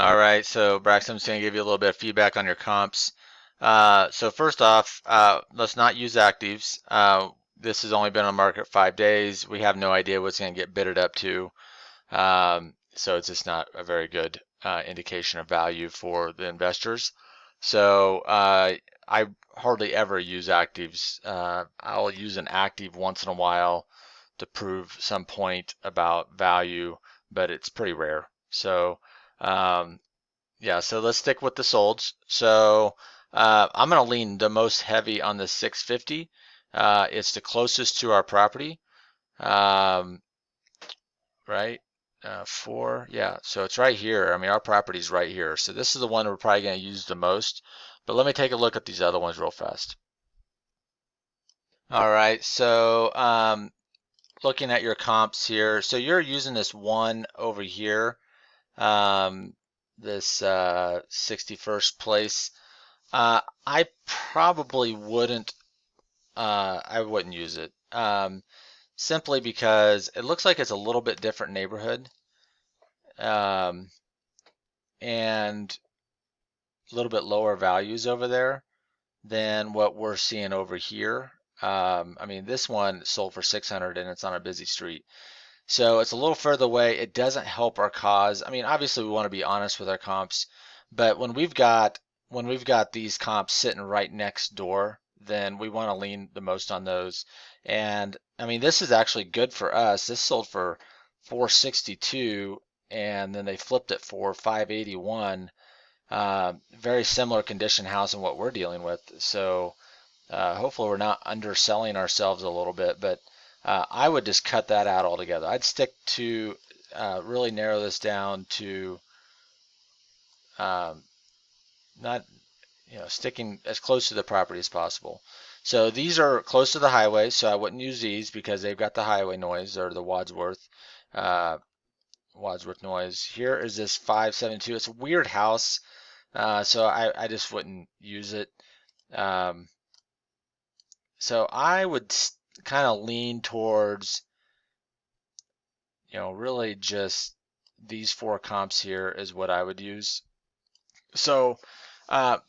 All right, so Braxton, I'm just going to give you a little bit of feedback on your comps. So first off, let's not use actives. This has only been on the market 5 days. We have no idea what's going to get bidded up to. So it's just not a very good indication of value for the investors. So I hardly ever use actives. I'll use an active once in a while to prove some point about value, but it's pretty rare. So um, yeah, so let's stick with the solds. So I'm going to lean the most heavy on the 650. It's the closest to our property, um, right? Four, yeah. So it's right here. I mean, our property's right here. So this is the one we're probably going to use the most. But let me take a look at these other ones real fast. All right, so looking at your comps here, so you're using this one over here, um, this 61st place. I probably wouldn't. I wouldn't use it simply because it looks like it's a little bit different neighborhood, um, and a little bit lower values over there than what we're seeing over here. I mean, this one sold for 600 and it's on a busy street. So it's a little further away. It doesn't help our cause. I mean, obviously we want to be honest with our comps, but when we've got these comps sitting right next door, then we want to lean the most on those. And I mean, this is actually good for us. This sold for 462 and then they flipped it for 581. Very similar condition house in what we're dealing with. So hopefully we're not underselling ourselves a little bit, but I would just cut that out altogether. I'd stick to really narrow this down to um, not, sticking as close to the property as possible. So these are close to the highway, so I wouldn't use these because they've got the highway noise or the uh, Wadsworth noise. Here is this 572. It's a weird house, so I just wouldn't use it. Um, so I would kind of lean towards, really just these four comps here is what I would use. So,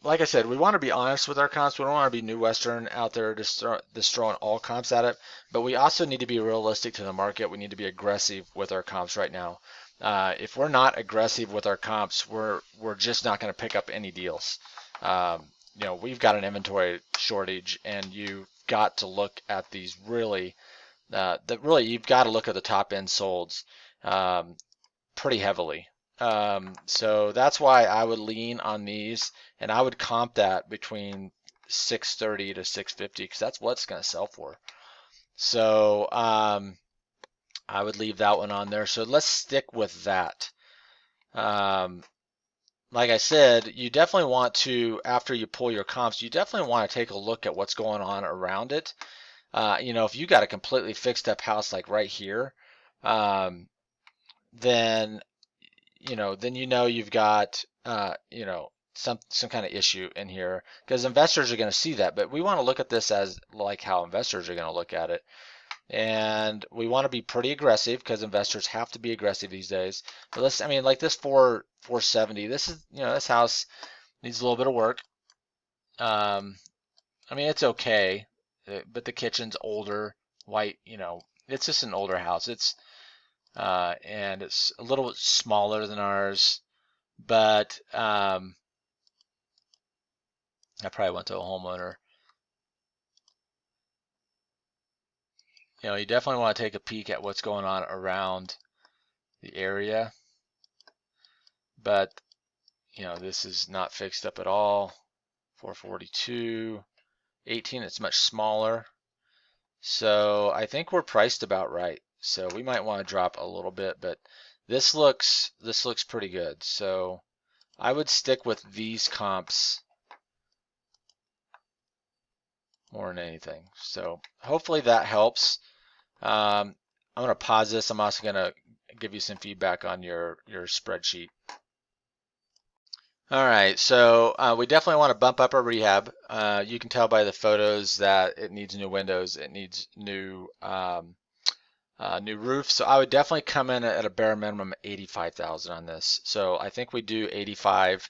like I said, we want to be honest with our comps. We don't want to be New Western out there just throwing all comps at it. But we also need to be realistic to the market. We need to be aggressive with our comps right now. If we're not aggressive with our comps, we're just not going to pick up any deals. We've got an inventory shortage, and you've got to look at these really. Really you've got to look at the top end solds um, pretty heavily. So that's why I would lean on these, and I would comp that between 630 to 650 because that's what it's going to sell for. So I would leave that one on there. So let's stick with that. Um, like I said, you definitely want to, after you pull your comps, you definitely want to take a look at what's going on around it. If you got a completely fixed up house like right here, um, then you've got some kind of issue in here because investors are going to see that. But we want to look at this as like how investors are going to look at it, and we want to be pretty aggressive because investors have to be aggressive these days. But I mean, like this 470, this is this house needs a little bit of work. Um, I mean, it's okay, but the kitchen's older, white. It's just an older house. And it's a little bit smaller than ours, but I probably went to a homeowner. You definitely want to take a peek at what's going on around the area, but this is not fixed up at all. 442, 18, it's much smaller. So I think we're priced about right. So we might want to drop a little bit, but this looks pretty good. So I would stick with these comps more than anything. So hopefully that helps. I'm going to pause this. I'm also going to give you some feedback on your spreadsheet. All right, so we definitely want to bump up our rehab. You can tell by the photos that it needs new windows, it needs new new roof. So I would definitely come in at a bare minimum 85,000 on this. So I think we do 85,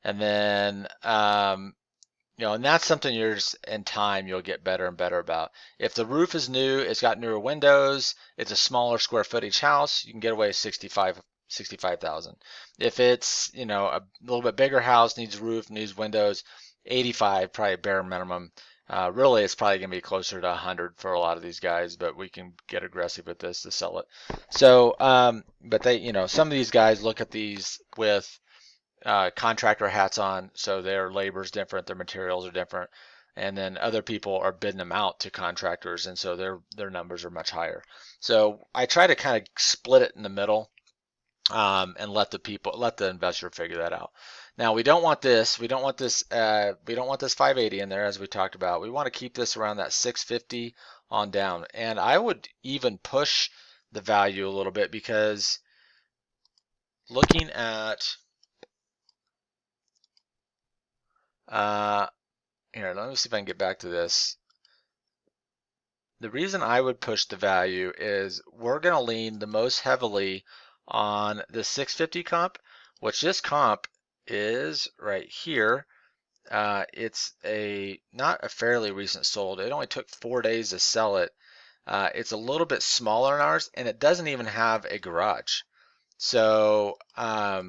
and then and that's something you're just in time you'll get better and better about. If the roof is new, it's got newer windows, it's a smaller square footage house, you can get away with 65,000. If it's, a little bit bigger house, needs roof, needs windows, 85 probably bare minimum. Really, it's probably going to be closer to 100 for a lot of these guys, but we can get aggressive with this to sell it. So, but some of these guys look at these with contractor hats on, so their labor is different, their materials are different, and then other people are bidding them out to contractors, and so their numbers are much higher. So I try to kind of split it in the middle, and let the investor figure that out. Now we don't want this. We don't want this. We don't want this 580 in there, as we talked about. We want to keep this around that 650 on down, and I would even push the value a little bit, because looking at here, let me see if I can get back to this. The reason I would push the value is we're going to lean the most heavily on the 650 comp, which this comp is right here. It's not a fairly recent sold. It only took 4 days to sell it. It's a little bit smaller than ours, and it doesn't even have a garage. So, well,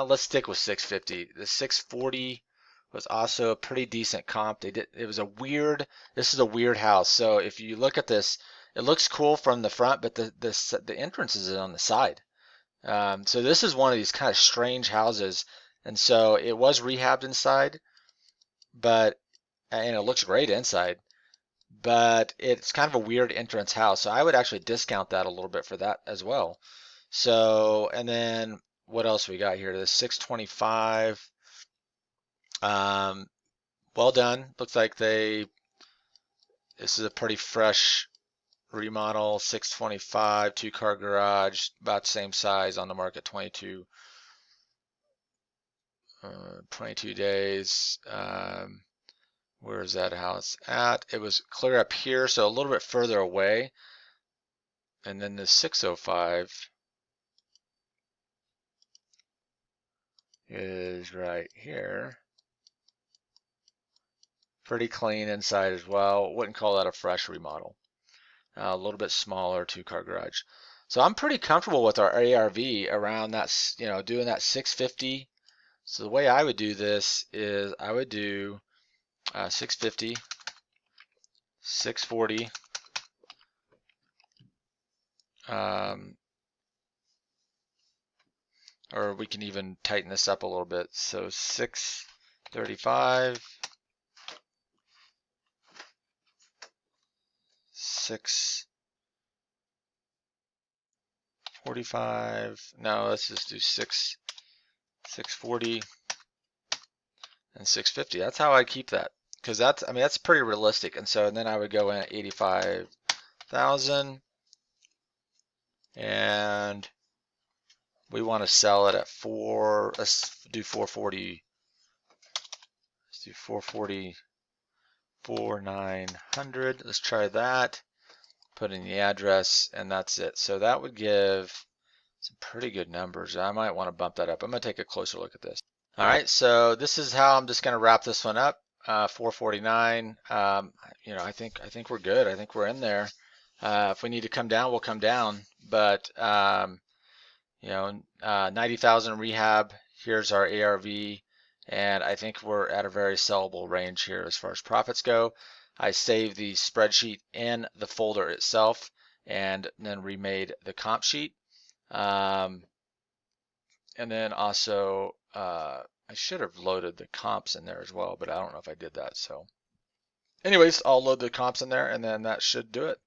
let's stick with 650. The 640 was also a pretty decent comp. This is a weird house. So if you look at this, it looks cool from the front, but the entrance is on the side. So this is one of these kind of strange houses, and so it was rehabbed inside, and it looks great inside, but it's kind of a weird entrance house. So I would actually discount that a little bit for that as well. So, and then what else we got here? The 625. Well done. Looks like this is a pretty fresh remodel. 625, 2-car garage, about the same size, on the market 22 days. Where is that house at? It was clear up here, so a little bit further away. And then the 605 is right here. Pretty clean inside as well. Wouldn't call that a fresh remodel. A little bit smaller 2-car garage. So I'm pretty comfortable with our ARV around that, doing that 650. So the way I would do this is I would do 650, 640, or we can even tighten this up a little bit. So 635, 645. No, let's just do 640 and 650. That's how I keep that, because that's pretty realistic. And then I would go in at 85,000, and we want to sell it at let's do 440. Let's do 440, 4900. Let's try that. Put in the address, and that's it. So that would give some pretty good numbers. I might want to bump that up. I'm going to take a closer look at this. All right, so this is how I'm just going to wrap this one up. 449. I think we're good. I think we're in there. If we need to come down, we'll come down. But 90,000 rehab. Here's our ARV, and I think we're at a very sellable range here as far as profits go. I saved the spreadsheet in the folder itself, and then remade the comp sheet. And then also, I should have loaded the comps in there as well, but I don't know if I did that. So anyways, I'll load the comps in there, and then that should do it.